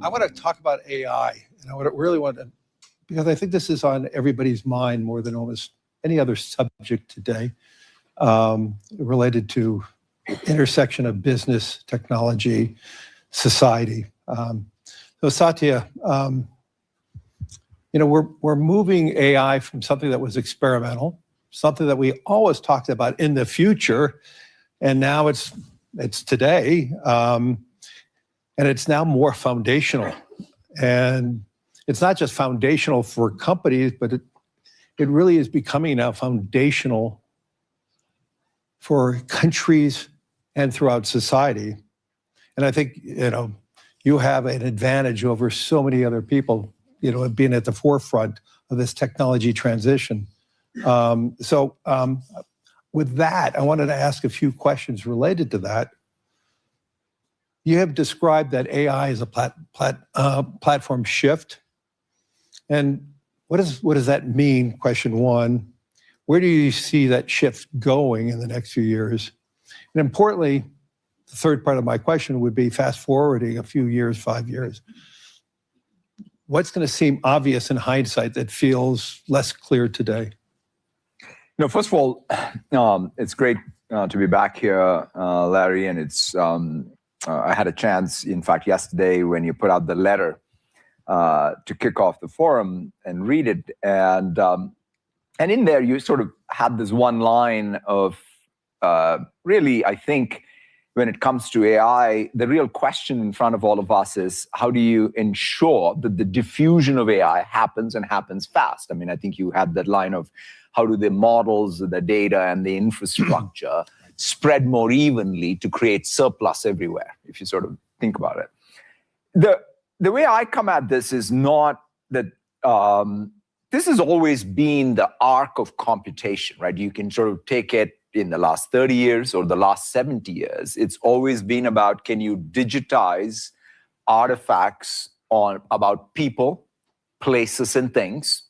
I want to talk about AI, and I really want to, because I think this is on everybody's mind more than almost any other subject today, related to intersection of business, technology, society. So Satya, we're moving AI from something that was experimental, something that we always talked about in the future, and now it's today, and it's now more foundational. And it's not just foundational for companies, but it really is becoming now foundational for countries and throughout society. And I think, you have an advantage over so many other people, being at the forefront of this technology transition. With that, I wanted to ask a few questions related to that. You have described that AI is a platform shift. And what does that mean, question one? Where do you see that shift going in the next few years? And importantly, the third part of my question would be fast forwarding a few years, 5 years. What's going to seem obvious in hindsight that feels less clear today? First of all, it's great to be back here, Larry, and it's I had a chance, in fact, yesterday when you put out the letter to kick off the forum and read it, and in there you sort of had this one line of really, I think, when it comes to AI, the real question in front of all of us is, how do you ensure that the diffusion of AI happens and happens fast? I mean, I think you had that line of, how do the models, the data, and the infrastructure spread more evenly to create surplus everywhere, if you sort of think about it. The way I come at this is not that this has always been the arc of computation, right? You can sort of take it in the last 30 years or the last 70 years. It's always been about, can you digitize artifacts about people, places, and things,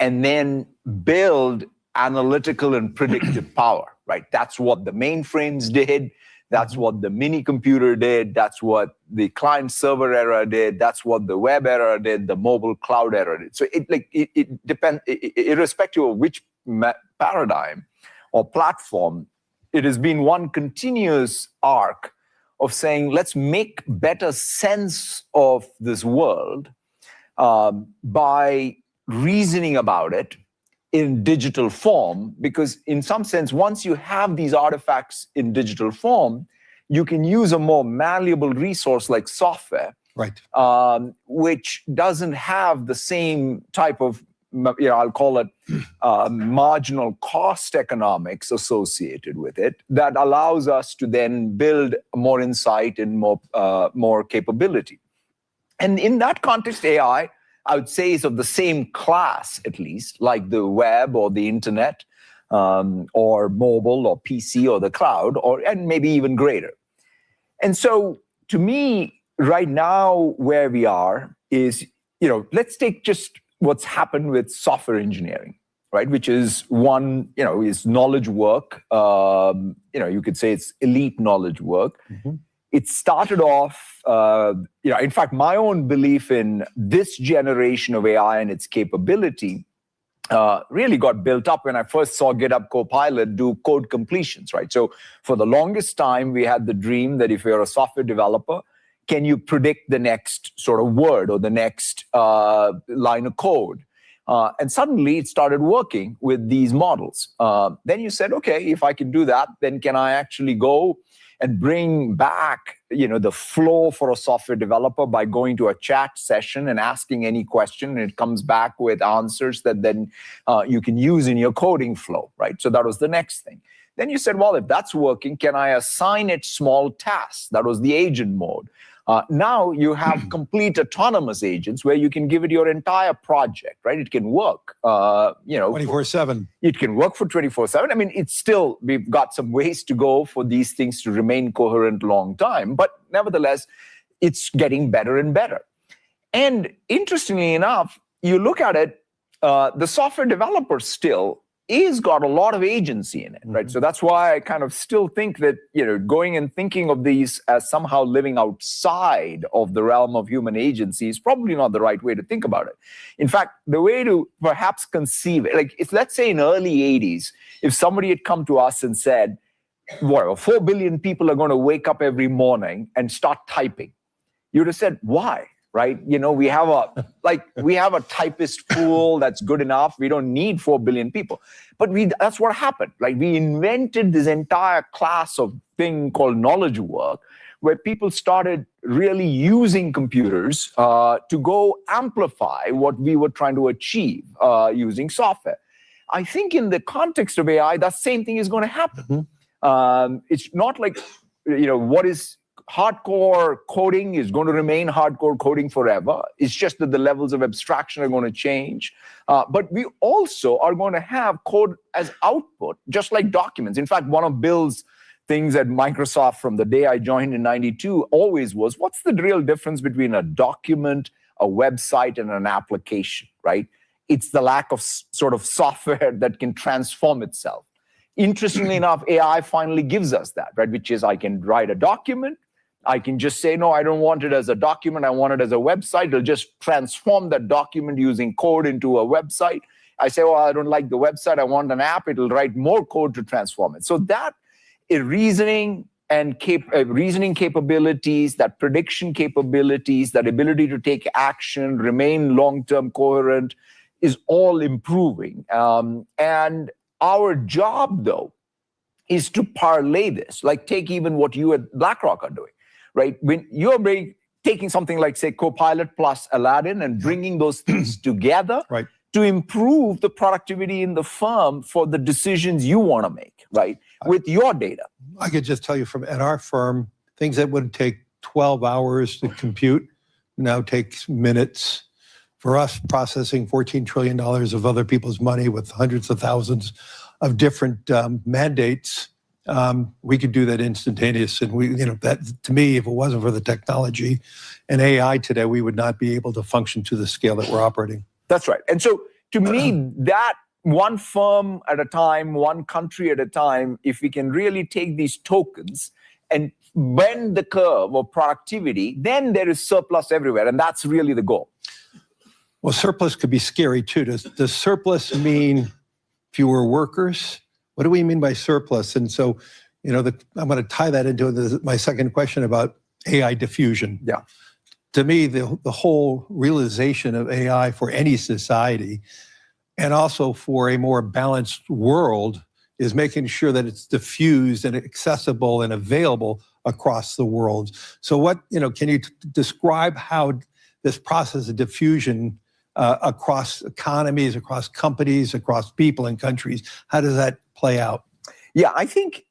and then build analytical and predictive power, right? That's what the mainframes did. That's what the mini computer did. That's what the client server era did. That's what the web era did, the mobile cloud era did. So it depends, irrespective of which paradigm or platform, it has been one continuous arc of saying, let's make better sense of this world by reasoning about it in digital form, because in some sense, once you have these artifacts in digital form, you can use a more malleable resource like software, right? Which doesn't have the same type of, I'll call it marginal cost economics associated with it, that allows us to then build more insight and more capability. And in that context, AI, I would say, is of the same class, at least, like the web or the internet, or mobile or PC or the cloud, and maybe even greater. And so, to me, right now, where we are is, let's take just what's happened with software engineering, right? Which is is knowledge work. You could say it's elite knowledge work. Mm-hmm. It started off, in fact, my own belief in this generation of AI and its capability really got built up when I first saw GitHub Copilot do code completions, right? So for the longest time, we had the dream that if you're a software developer, can you predict the next sort of word or the next line of code? And suddenly it started working with these models. Then you said, okay, if I can do that, then can I actually go and bring back, the flow for a software developer by going to a chat session and asking any question, and it comes back with answers that then you can use in your coding flow, right? So that was the next thing. Then you said, well, if that's working, can I assign it small tasks? That was the agent mode. Now you have complete autonomous agents where you can give it your entire project, right? It can work, 24/7. It can work for 24/7. I mean, we've got some ways to go for these things to remain coherent long time, but nevertheless, it's getting better and better. And interestingly enough, you look at it, the software developer still is got a lot of agency in it, right? So that's why I kind of still think that, going and thinking of these as somehow living outside of the realm of human agency is probably not the right way to think about it. In fact, the way to perhaps conceive it, like if let's say in early 80s, if somebody had come to us and said, whatever, 4 billion people are going to wake up every morning and start typing, you would have said, why? Right? We have a typist pool that's good enough. We don't need 4 billion people. But that's what happened. Like we invented this entire class of thing called knowledge work, where people started really using computers to go amplify what we were trying to achieve using software. I think in the context of AI, that same thing is going to happen. It's not like, what is hardcore coding is going to remain hardcore coding forever. It's just that the levels of abstraction are going to change. But we also are going to have code as output, just like documents. In fact, one of Bill's things at Microsoft from the day I joined in 92 always was, what's the real difference between a document, a website, and an application, right? It's the lack of sort of software that can transform itself. Interestingly enough, AI finally gives us that, right? Which is I can write a document. I can just say, no, I don't want it as a document. I want it as a website. It'll just transform that document using code into a website. I say, well, I don't like the website. I want an app. It'll write more code to transform it. So that reasoning and reasoning capabilities, that prediction capabilities, that ability to take action, remain long-term coherent is all improving. And our job, though, is to parlay this. Like take even what you at BlackRock are doing. Right? When you're taking something like, say, Copilot plus Aladdin and bringing those things together to improve the productivity in the firm for the decisions you want to make, right? With your data. I could just tell you at our firm, things that would take 12 hours to compute now takes minutes. For us, processing $14 trillion of other people's money with hundreds of thousands of different mandates, we could do that instantaneous. And that to me, if it wasn't for the technology and AI today, we would not be able to function to the scale that we're operating. That's right. And so to me, that one firm at a time, one country at a time, if we can really take these tokens and bend the curve of productivity, then there is surplus everywhere. And that's really the goal. Well, surplus could be scary too. Does surplus mean fewer workers? What do we mean by surplus? And so, I'm going to tie that into my second question about AI diffusion. Yeah. To me, the whole realization of AI for any society and also for a more balanced world is making sure that it's diffused and accessible and available across the world. So can you describe how this process of diffusion across economies, across companies, across people and countries, how does that play out? Yeah, I think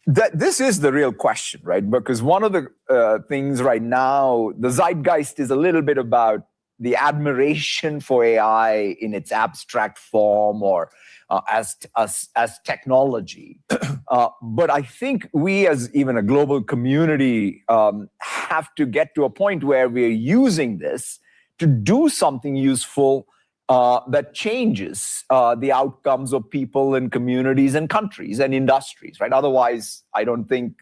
that this is the real question, right? Because one of the things right now, the zeitgeist is a little bit about the admiration for AI in its abstract form or as technology. But I think we as even a global community have to get to a point where we're using this to do something useful that changes the outcomes of people and communities and countries and industries, right? Otherwise, I don't think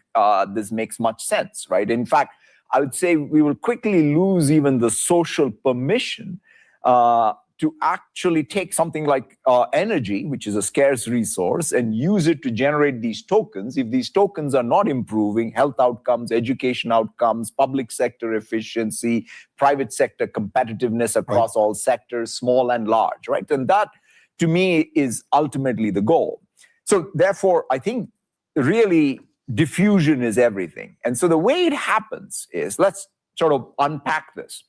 this makes much sense, right? In fact, I would say we will quickly lose even the social permission to actually take something like energy, which is a scarce resource, and use it to generate these tokens. If these tokens are not improving health outcomes, education outcomes, public sector efficiency, private sector competitiveness across all sectors, small and large, right? And that, to me, is ultimately the goal. So therefore, I think really diffusion is everything. And so the way it happens is, let's sort of unpack this.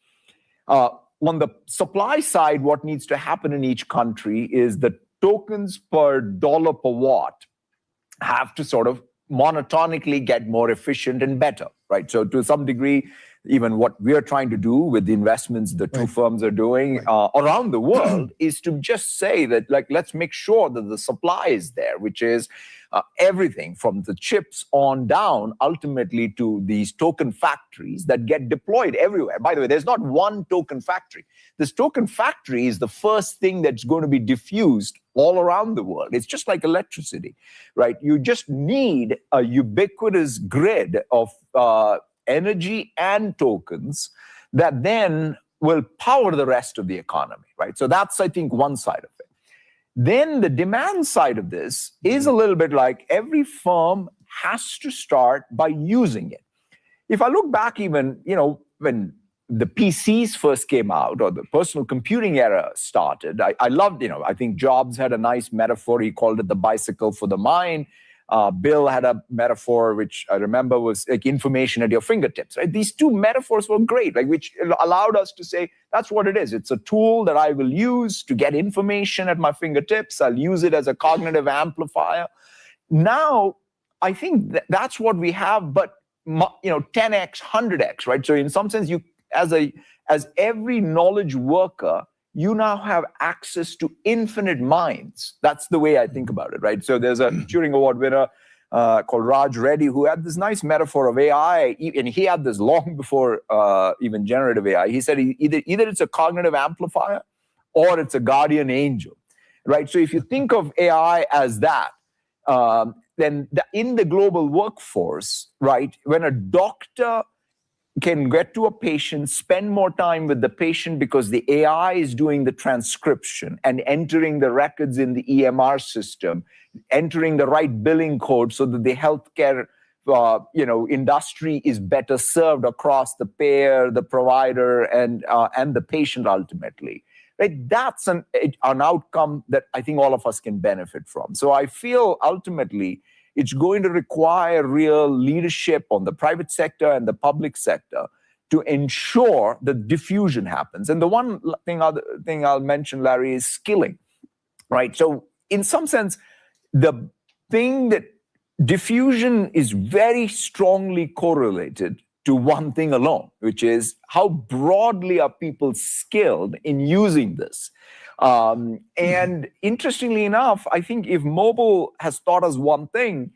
On the supply side, what needs to happen in each country is the tokens per dollar per watt have to sort of monotonically get more efficient and better, right? So to some degree, even what we are trying to do with the investments the two firms are doing around the world is to just say that, like, let's make sure that the supply is there, which is everything from the chips on down, ultimately to these token factories that get deployed everywhere. By the way, there's not one token factory. This token factory is the first thing that's going to be diffused all around the world. It's just like electricity, right? You just need a ubiquitous grid of energy and tokens that then will power the rest of the economy, right? So that's, I think, one side of it. Then the demand side of this is a little bit like every firm has to start by using it. If I look back even, when the PCs first came out or the personal computing era started, I loved, I think Jobs had a nice metaphor. He called it the bicycle for the mind. Bill had a metaphor, which I remember was like information at your fingertips, right? These two metaphors were great, like which allowed us to say, that's what it is. It's a tool that I will use to get information at my fingertips. I'll use it as a cognitive amplifier. Now, I think that's what we have, but 10x, 100x, right? So in some sense, you as every knowledge worker, you now have access to infinite minds. That's the way I think about it, right? So there's a Turing Award winner called Raj Reddy who had this nice metaphor of AI, and he had this long before even generative AI. He said either it's a cognitive amplifier or it's a guardian angel, right? So if you think of AI as that, then in the global workforce, right, when a doctor can get to a patient, spend more time with the patient because the AI is doing the transcription and entering the records in the EMR system, entering the right billing code so that the healthcare industry is better served across the payer, the provider, and the patient ultimately. Right? That's an outcome that I think all of us can benefit from. So I feel ultimately it's going to require real leadership on the private sector and the public sector to ensure that diffusion happens. And the one other thing I'll mention, Larry, is skilling, right? So in some sense, the thing that diffusion is very strongly correlated to one thing alone, which is how broadly are people skilled in using this. And interestingly enough, I think if mobile has taught us one thing,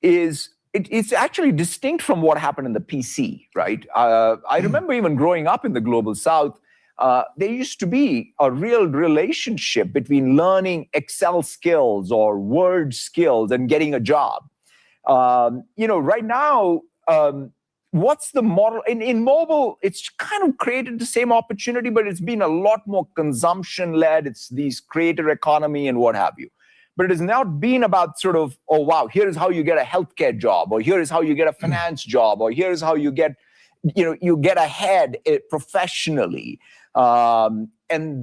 is it's actually distinct from what happened in the PC, right? I remember even growing up in the global South, there used to be a real relationship between learning Excel skills or Word skills and getting a job. Right now, what's the model? In mobile, it's kind of created the same opportunity, but it's been a lot more consumption-led. It's these creator economy and what have you. But it has not been about sort of, oh, wow, here is how you get a healthcare job, or here is how you get a finance job, or here is how you get, you get ahead professionally. And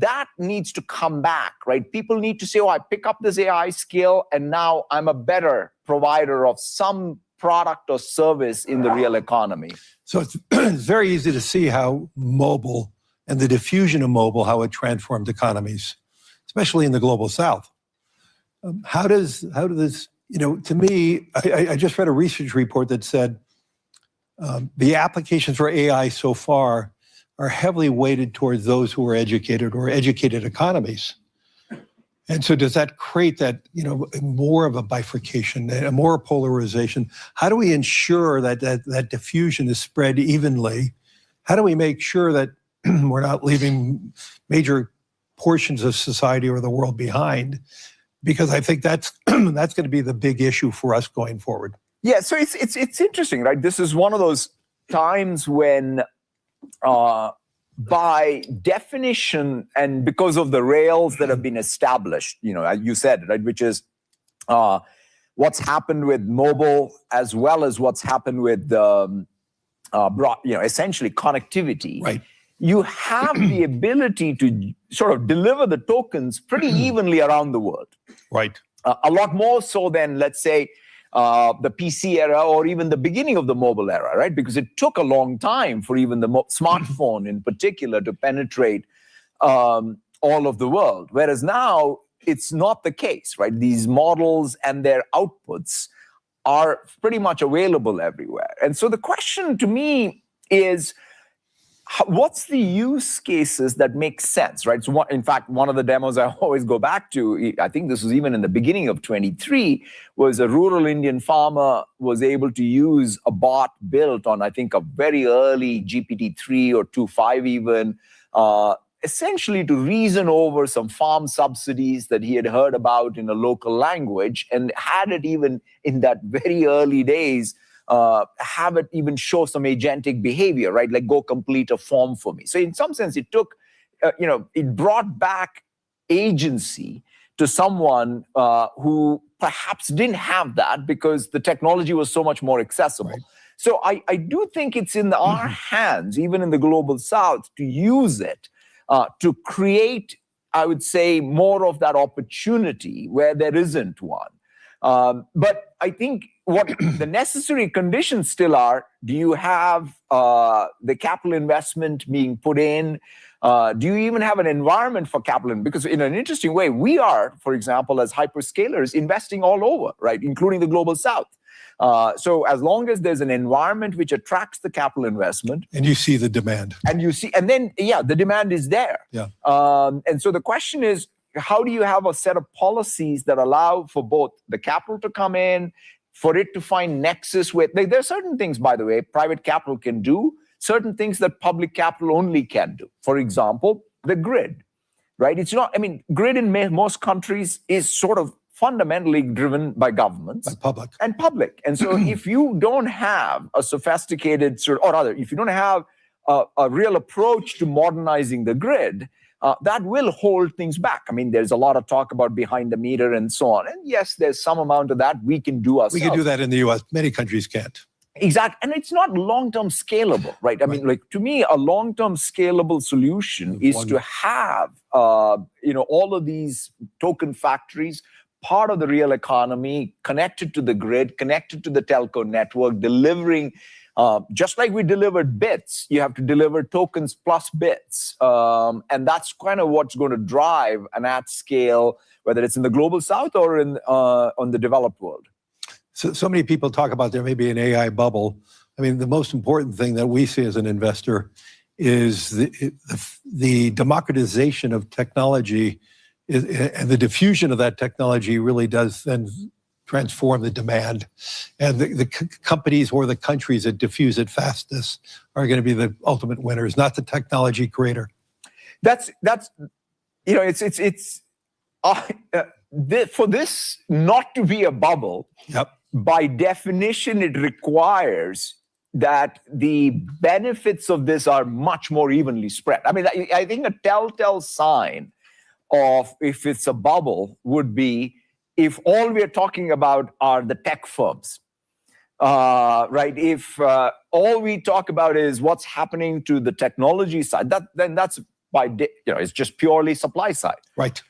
that needs to come back, right? People need to say, oh, I pick up this AI skill, and now I'm a better provider of some product or service in the real economy. So it's very easy to see how mobile and the diffusion of mobile, how it transformed economies, especially in the global South. How does this, to me, I just read a research report that said the applications for AI so far are heavily weighted towards those who are educated or educated economies. And so does that create that, more of a bifurcation, a more polarization? How do we ensure that diffusion is spread evenly? How do we make sure that we're not leaving major portions of society or the world behind? Because I think that's going to be the big issue for us going forward. Yeah, so it's interesting, right? This is one of those times when by definition, and because of the rails that have been established, you said, right, which is what's happened with mobile as well as what's happened with essentially connectivity. Right. You have the ability to sort of deliver the tokens pretty evenly around the world. Right. A lot more so than, let's say, the PC era or even the beginning of the mobile era, right? Because it took a long time for even the smartphone in particular to penetrate all of the world. Whereas now it's not the case, right? These models and their outputs are pretty much available everywhere. And so the question to me is, what's the use cases that make sense, right? So in fact, one of the demos I always go back to, I think this was even in the beginning of 23, was a rural Indian farmer was able to use a bot built on, I think, a very early GPT-3 or 2.5 even, essentially to reason over some farm subsidies that he had heard about in a local language, and had it even in that very early days, have it even show some agentic behavior, right? Like, go complete a form for me. So in some sense, it took, it brought back agency to someone who perhaps didn't have that because the technology was so much more accessible. Right. So I do think it's in our hands, even in the global south, to use it to create, I would say, more of that opportunity where there isn't one. But I think what the necessary conditions still are: do you have the capital investment being put in? Do you even have an environment for capital? Because in an interesting way, we are, for example, as hyperscalers, investing all over, right, including the global south. So as long as there's an environment which attracts the capital investment, And you see the demand. and then the demand is there. Yeah. And so the question is, how do you have a set of policies that allow for both the capital to come in, for it to find nexus with, there are certain things, by the way, private capital can do, certain things that public capital only can do. For example, the grid, right? It's not, grid in most countries is sort of fundamentally driven by governments. By public. And so if you don't have a sophisticated, or rather, if you don't have a real approach to modernizing the grid, that will hold things back. There's a lot of talk about behind the meter and so on. And yes, there's some amount of that we can do ourselves. We can do that in the US. Many countries can't. Exactly. And it's not long-term scalable, right? To me, a long-term scalable solution is to have, all of these token factories, part of the real economy, connected to the grid, connected to the telco network, delivering, just like we delivered bits, you have to deliver tokens plus bits. And that's kind of what's going to drive an at scale, whether it's in the global south or on the developed world. So many people talk about there may be an AI bubble. The most important thing that we see as an investor is the democratization of technology, and the diffusion of that technology really does then transform the demand. And the companies or the countries that diffuse it fastest are going to be the ultimate winners, not the technology creator. For this not to be a bubble. Yep. By definition, it requires that the benefits of this are much more evenly spread. I think a telltale sign of if it's a bubble would be if all we're talking about are the tech firms, right? If all we talk about is what's happening to the technology side, then that's it's just purely supply side. Right.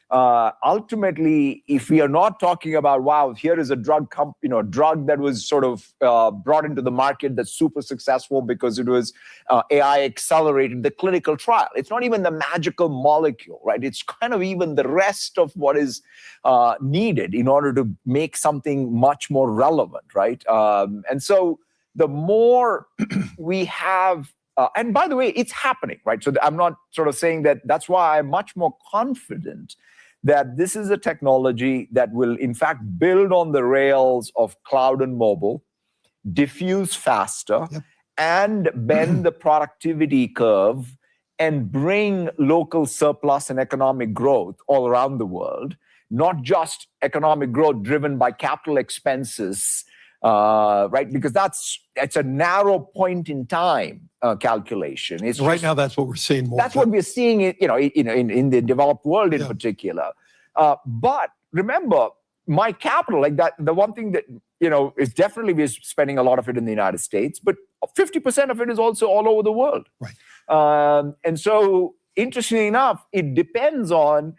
Ultimately, if we are not talking about, wow, here is a drug that was sort of brought into the market that's super successful because it was AI accelerated the clinical trial. It's not even the magical molecule, right? It's kind of even the rest of what is needed in order to make something much more relevant, right? And so the more we have, and by the way, it's happening, right? So I'm not sort of saying that. That's why I'm much more confident that this is a technology that will, in fact, build on the rails of cloud and mobile, diffuse faster, Yep. and bend the productivity curve and bring local surplus and economic growth all around the world, not just economic growth driven by capital expenses, right? Because it's a narrow point in time calculation. It's Right now, that's what we're seeing more. That's what we're seeing, in the developed world in particular. But remember, my capital, like that, the one thing that is definitely we're spending a lot of it in the United States, but 50% of it is also all over the world. Right. And so, interestingly enough, it depends on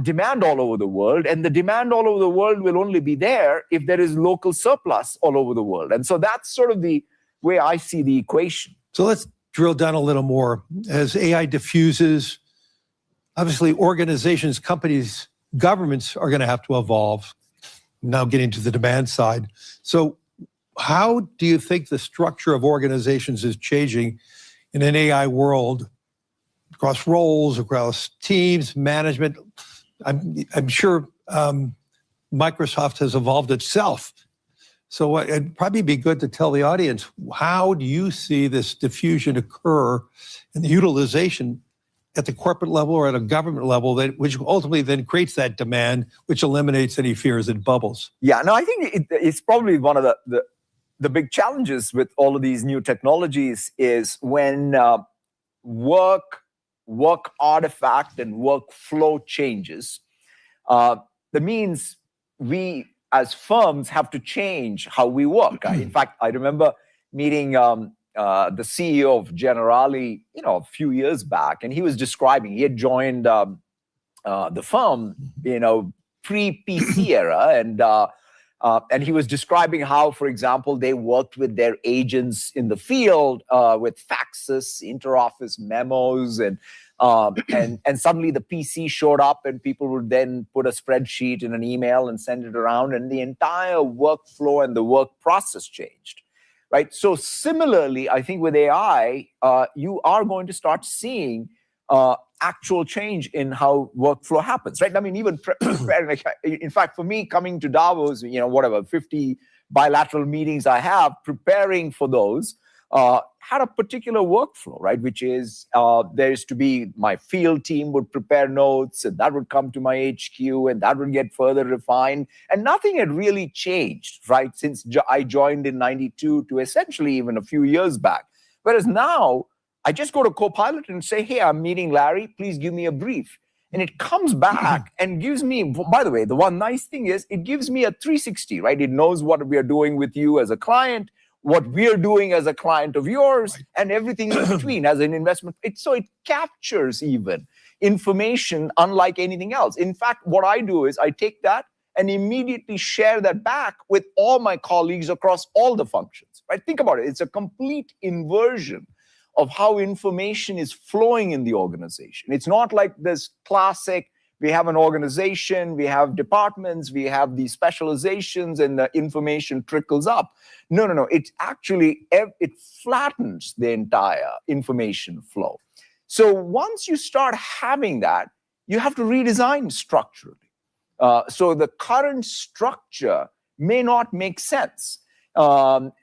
demand all over the world, and the demand all over the world will only be there if there is local surplus all over the world. And so that's sort of the way I see the equation. So let's drill down a little more. As AI diffuses, obviously organizations, companies, governments are going to have to evolve. Now getting to the demand side. So how do you think the structure of organizations is changing in an AI world? Across roles, across teams, management. I'm sure Microsoft has evolved itself. So it'd probably be good to tell the audience, how do you see this diffusion occur and the utilization at the corporate level or at a government level, which ultimately then creates that demand, which eliminates any fears and bubbles. Yeah, no, I think it's probably one of the big challenges with all of these new technologies is when work artifact and workflow changes. That means we as firms have to change how we work. In fact, I remember meeting the CEO of Generali, a few years back, and he was describing, he had joined the firm, pre-PC era, and he was describing how, for example, they worked with their agents in the field with faxes, interoffice memos, and suddenly the PC showed up, and people would then put a spreadsheet in an email and send it around, and the entire workflow and the work process changed, right? So similarly, I think with AI, you are going to start seeing actual change in how workflow happens, right? I mean, even in fact, for me, coming to Davos, 50 bilateral meetings I have, preparing for those, had a particular workflow, right? Which is there is to be my field team would prepare notes, and that would come to my HQ, and that would get further refined, and nothing had really changed, right? Since I joined in '92 to essentially even a few years back. Whereas now, I just go to Copilot and say, hey, I'm meeting Larry, please give me a brief. And it comes back and gives me, by the way, the one nice thing is it gives me a 360, right? It knows what we are doing with you as a client, what we're doing as a client of yours, right, and everything in between as an investment. So it captures even information unlike anything else. In fact, what I do is I take that and immediately share that back with all my colleagues across all the functions, right? Think about it. It's a complete inversion of how information is flowing in the organization. It's not like this classic, we have an organization, we have departments, we have these specializations, and the information trickles up. No. It's actually, it flattens the entire information flow. So once you start having that, you have to redesign structurally. So the current structure may not make sense.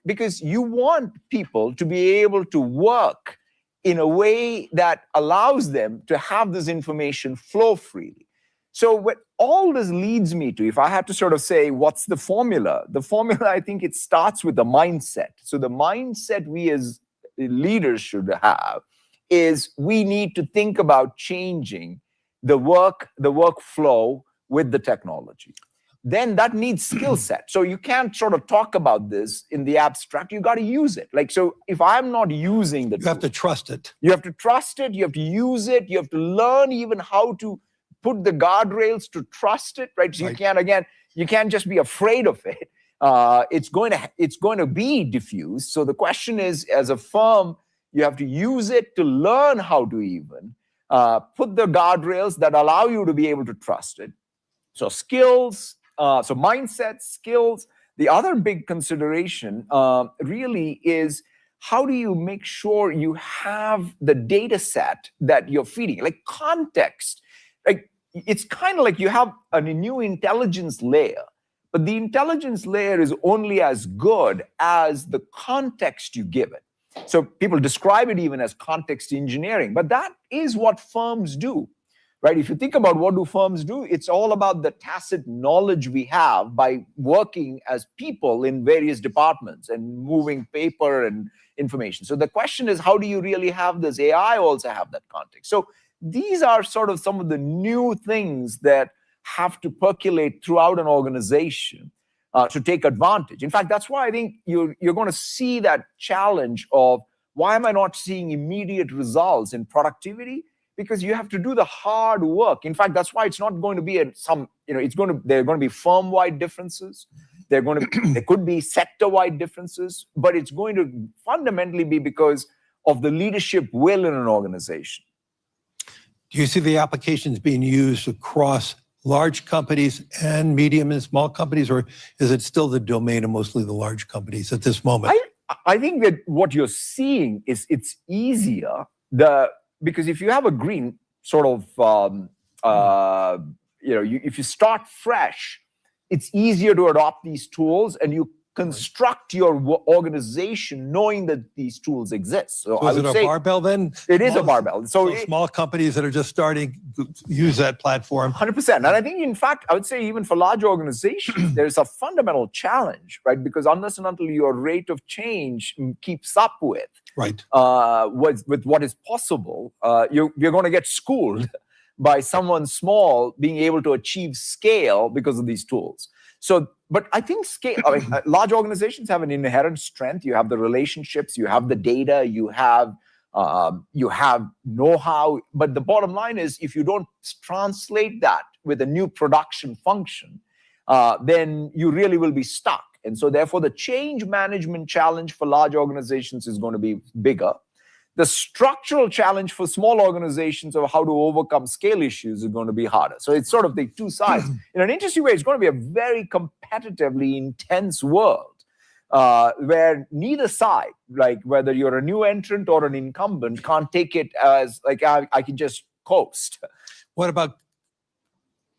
Because you want people to be able to work in a way that allows them to have this information flow freely. So what all this leads me to, if I had to sort of say, what's the formula? The formula, I think it starts with the mindset. So the mindset we as leaders should have is we need to think about changing the workflow with the technology. Then that needs skill set. So you can't sort of talk about this in the abstract. You got to use it. Like, so if I'm not using the tool, you have to trust it. You have to trust it. You have to use it. You have to learn even how to put the guardrails to trust it, right? So right. You can't just be afraid of it. It's going to be diffused. So the question is, as a firm, you have to use it to learn how to even put the guardrails that allow you to be able to trust it. So skills, so mindset, skills. The other big consideration really is how do you make sure you have the data set that you're feeding, like context. Like it's kind of like you have a new intelligence layer, but the intelligence layer is only as good as the context you give it. So people describe it even as context engineering, but that is what firms do. Right? If you think about what do firms do, it's all about the tacit knowledge we have by working as people in various departments and moving paper and information. So the question is, how do you really have this? AI also have that context. So these are sort of some of the new things that have to percolate throughout an organization to take advantage. In fact, that's why I think you're going to see that challenge of why am I not seeing immediate results in productivity? Because you have to do the hard work. In fact, that's why it's not going to be there are going to be firm-wide differences. There could be sector-wide differences, but it's going to fundamentally be because of the leadership will in an organization. Do you see the applications being used across large companies and medium and small companies, or is it still the domain of mostly the large companies at this moment? I think that what you're seeing is it's easier. Because if you have a green sort of, if you start fresh, it's easier to adopt these tools and you construct your organization knowing that these tools exist. So I is would it a say barbell then? it is a barbell. So small companies that are just starting to use that platform. 100%. And I think, in fact, I would say even for large organizations, there's a fundamental challenge, right? Because unless and until your rate of change keeps up with Right. with what is possible, you're going to get schooled by someone small being able to achieve scale because of these tools. So, but I think large organizations have an inherent strength. You have the relationships, you have the data, you have know-how. But the bottom line is, if you don't translate that with a new production function, then you really will be stuck. And so, therefore, the change management challenge for large organizations is going to be bigger. The structural challenge for small organizations of how to overcome scale issues is going to be harder. So it's sort of the two sides. In an interesting way, it's going to be a very competitively intense world where neither side, like whether you're a new entrant or an incumbent, can't take it as like, I can just coast. What about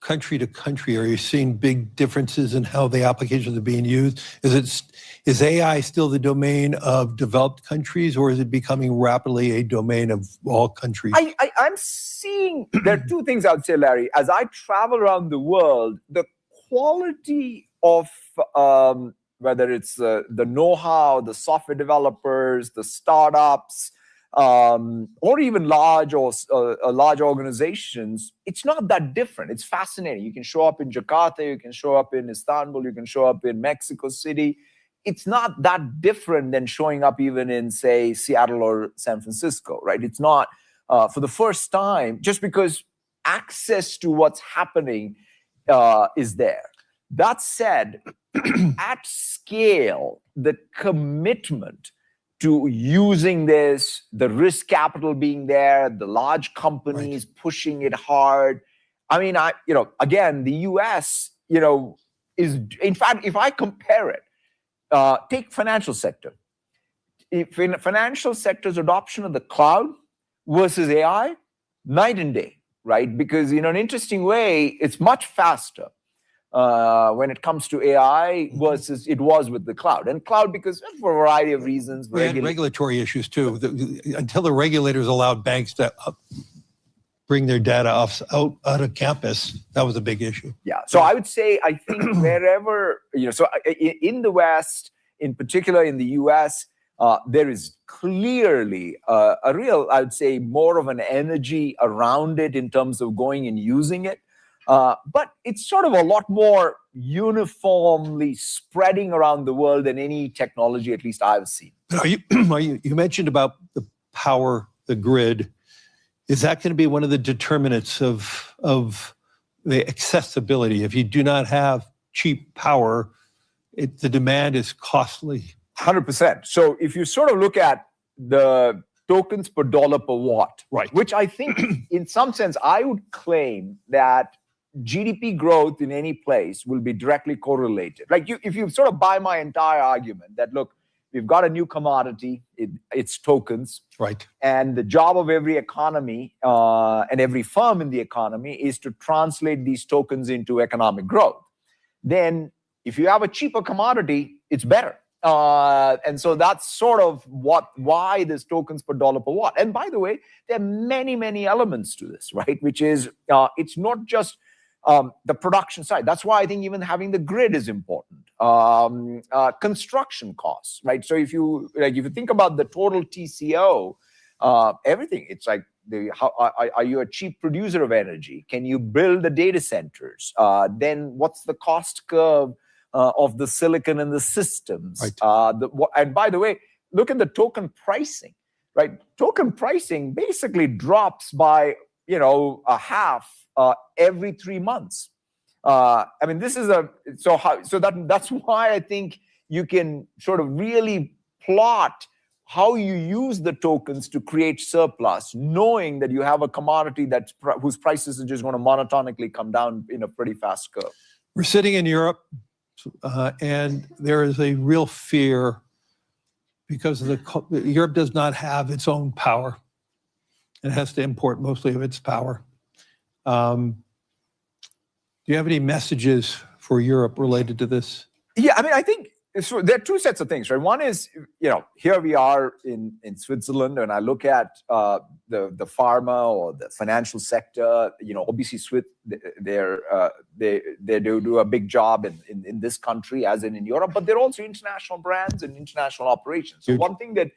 country to country? Are you seeing big differences in how the applications are being used? Is AI still the domain of developed countries, or is it becoming rapidly a domain of all countries? I'm seeing, there are two things I would say, Larry. As I travel around the world, the quality of whether it's the know-how, the software developers, the startups, or even large organizations, it's not that different. It's fascinating. You can show up in Jakarta, you can show up in Istanbul, you can show up in Mexico City. It's not that different than showing up even in, say, Seattle or San Francisco, right? It's not for the first time, just because access to what's happening is there. That said, at scale, the commitment to using this, the risk capital being there, the large companies pushing it hard. I mean, again, the US, is, in fact, if I compare it, take financial sector. If in financial sector's adoption of the cloud versus AI, night and day, right? Because in an interesting way, it's much faster when it comes to AI versus it was with the cloud. And cloud, because for a variety of reasons. We had regulatory issues too. Until the regulators allowed banks to bring their data out of campus, that was a big issue. Yeah. So I would say, I think wherever, so in the West, in particular in the US, there is clearly a real, I would say, more of an energy around it in terms of going and using it. But it's sort of a lot more uniformly spreading around the world than any technology, at least I've seen. You mentioned about the power, the grid. Is that going to be one of the determinants of the accessibility? If you do not have cheap power, the demand is costly. 100%. So if you sort of look at the tokens per dollar per watt, right, which I think in some sense, I would claim that GDP growth in any place will be directly correlated. Like if you sort of buy my entire argument that, look, we've got a new commodity, it's tokens. Right. And the job of every economy and every firm in the economy is to translate these tokens into economic growth. Then if you have a cheaper commodity, it's better. And so that's sort of why this tokens per dollar per watt. And by the way, there are many, many elements to this, right? Which is, it's not just the production side. That's why I think even having the grid is important. Construction costs, right? So if you think about the total TCO, everything, it's like, are you a cheap producer of energy? Can you build the data centers? Then what's the cost curve of the silicon and the systems? Right. And by the way, look at the token pricing, right? Token pricing basically drops by a half every 3 months. I mean, this is that's why I think you can sort of really plot how you use the tokens to create surplus, knowing that you have a commodity whose prices are just going to monotonically come down in a pretty fast curve. We're sitting in Europe, and there is a real fear because Europe does not have its own power. It has to import mostly of its power. Do you have any messages for Europe related to this? Yeah, I mean, I think So there are two sets of things, right? One is, here we are in Switzerland, and I look at the pharma or the financial sector. Obviously, they do a big job in this country as in Europe, but they're also international brands and international operations. So one thing that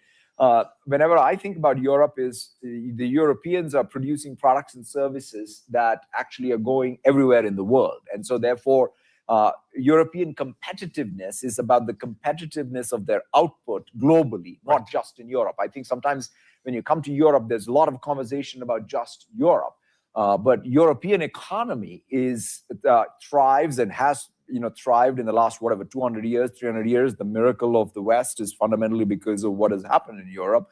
whenever I think about Europe is the Europeans are producing products and services that actually are going everywhere in the world, and so therefore. European competitiveness is about the competitiveness of their output globally, not just in Europe. I think sometimes when you come to Europe, there's a lot of conversation about just Europe, but European economy thrives and has thrived in the last 200 years, 300 years. The miracle of the West is fundamentally because of what has happened in Europe,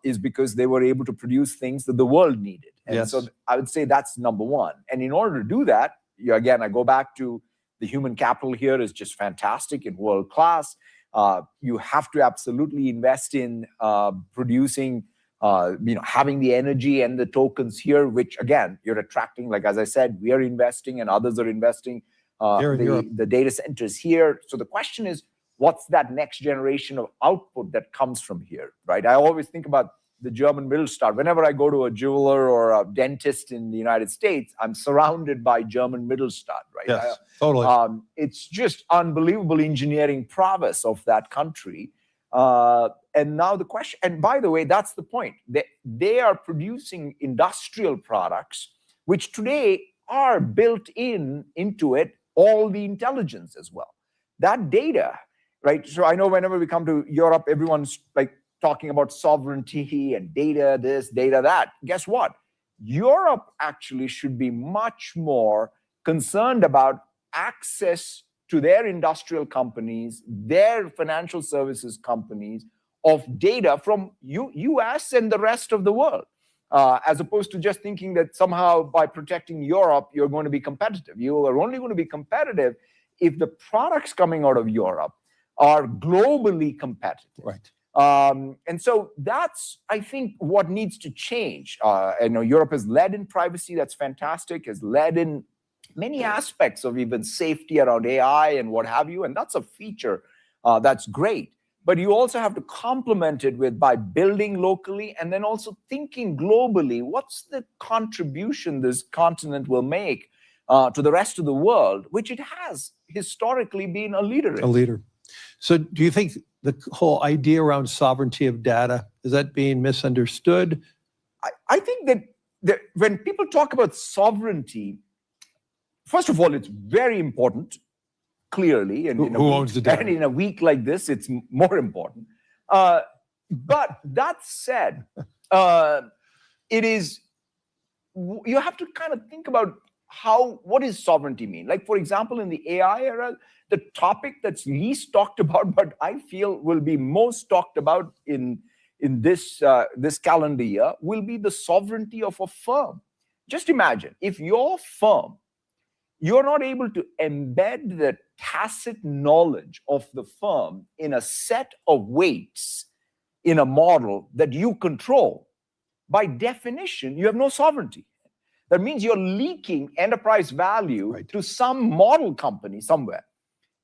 is because they were able to produce things that the world needed. And so I would say that's number one. And in order to do that, again, I go back to the human capital here is just fantastic and world class. You have to absolutely invest in producing, having the energy and the tokens here, which again, you're attracting, like, as I said, we are investing and others are investing the data centers here. So the question is, what's that next generation of output that comes from here, right? I always think about the German Mittelstand. Whenever I go to a jeweler or a dentist in the United States, I'm surrounded by German Mittelstand, right? Yes, totally. It's just unbelievable engineering prowess of that country. And now the question, and by the way, that's the point. They are producing industrial products, which today are built into it, all the intelligence as well. That data, right? So I know whenever we come to Europe, everyone's like, talking about sovereignty and data this, data that. Guess what? Europe actually should be much more concerned about access to their industrial companies, their financial services companies, of data from US and the rest of the world, as opposed to just thinking that somehow by protecting Europe, you're going to be competitive. You are only going to be competitive if the products coming out of Europe are globally competitive. Right. And so that's, I think, what needs to change. I know Europe has led in privacy. That's fantastic. Has led in many aspects of even safety around AI and what have you. And that's a feature that's great. But you also have to complement it by building locally and then also thinking globally. What's the contribution this continent will make to the rest of the world, which it has historically been a leader in? A leader. So do you think the whole idea around sovereignty of data, is that being misunderstood? I think that when people talk about sovereignty, first of all, it's very important, clearly. And who owns the data? And in a week like this, it's more important. But that said, it is, you have to kind of think about what does sovereignty mean? Like, for example, in the AI era, the topic that's least talked about, but I feel will be most talked about in this calendar year, will be the sovereignty of a firm. Just imagine, if your firm, you're not able to embed the tacit knowledge of the firm in a set of weights in a model that you control, by definition, you have no sovereignty. That means you're leaking enterprise value to some model company somewhere.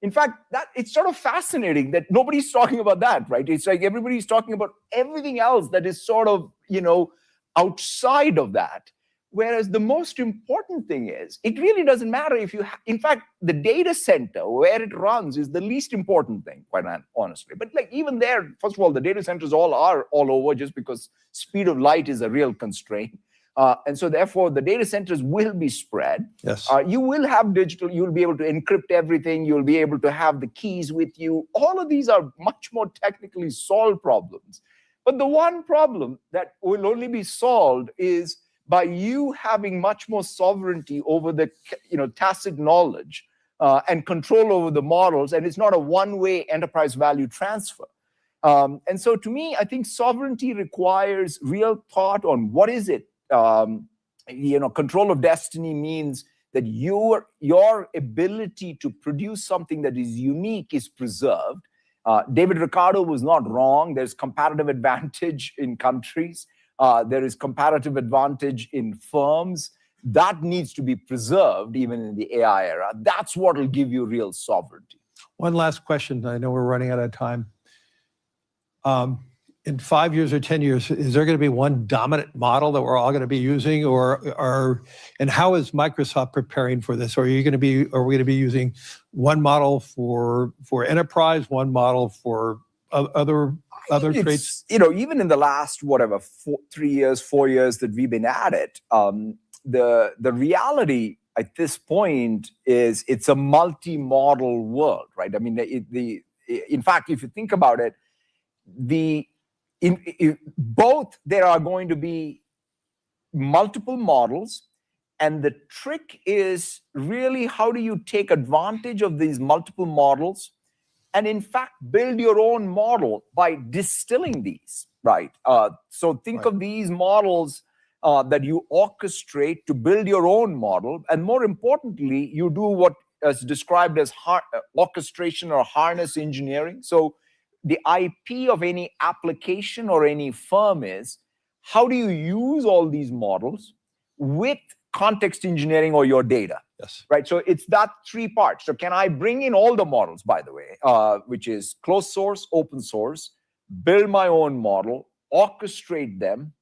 In fact, it's sort of fascinating that nobody's talking about that, right? It's like everybody's talking about everything else that is sort of, outside of that. Whereas the most important thing is, it really doesn't matter if you, in fact, the data center where it runs is the least important thing, quite honestly. But like even there, first of all, the data centers are all over just because speed of light is a real constraint. And so therefore, the data centers will be spread. Yes. You will have digital, you'll be able to encrypt everything. You'll be able to have the keys with you. All of these are much more technically solved problems. But the one problem that will only be solved is by you having much more sovereignty over the tacit knowledge and control over the models. And it's not a one-way enterprise value transfer. And so to me, I think sovereignty requires real thought on what is it. Control of destiny means that your ability to produce something that is unique is preserved. David Ricardo was not wrong. There's comparative advantage in countries. There is comparative advantage in firms. That needs to be preserved even in the AI era. That's what will give you real sovereignty. One last question. I know we're running out of time. In 5 years or 10 years, is there going to be one dominant model that we're all going to be using, and how is Microsoft preparing for this? Are we going to be using one model for enterprise, one model for other traits? Even in the last 3 years, 4 years that we've been at it, the reality at this point is it's a multi-model world, right? I mean, in fact, if you think about it, both there are going to be multiple models, and the trick is really how do you take advantage of these multiple models and in fact build your own model by distilling these, right? So think of these models that you orchestrate to build your own model, and more importantly, you do what is described as orchestration or harness engineering. So the IP of any application or any firm is, how do you use all these models with context engineering or your data? Yes. Right. So it's that three parts. So can I bring in all the models, by the way, which is closed source, open source, build my own model, orchestrate them,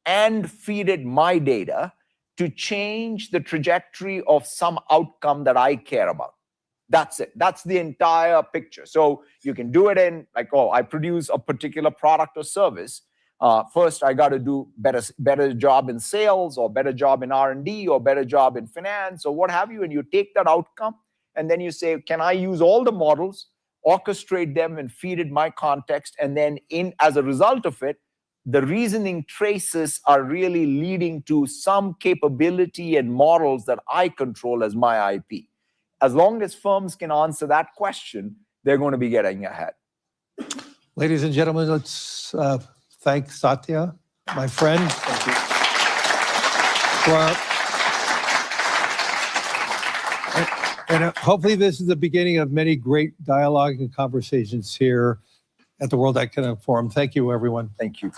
and feed it my data to change the trajectory of some outcome that I care about? That's it. That's the entire picture. So you can do it in I produce a particular product or service. First, I got to do better job in sales, or better job in R&D, or better job in finance, or what have you. And you take that outcome, and then you say, can I use all the models, orchestrate them, and feed it my context? And then as a result of it, the reasoning traces are really leading to some capability and models that I control as my IP. As long as firms can answer that question, they're going to be getting ahead. Ladies and gentlemen, let's thank Satya, my friend. Thank you. And hopefully this is the beginning of many great dialogue and conversations here at the World Economic Forum. Thank you, everyone. Thank you.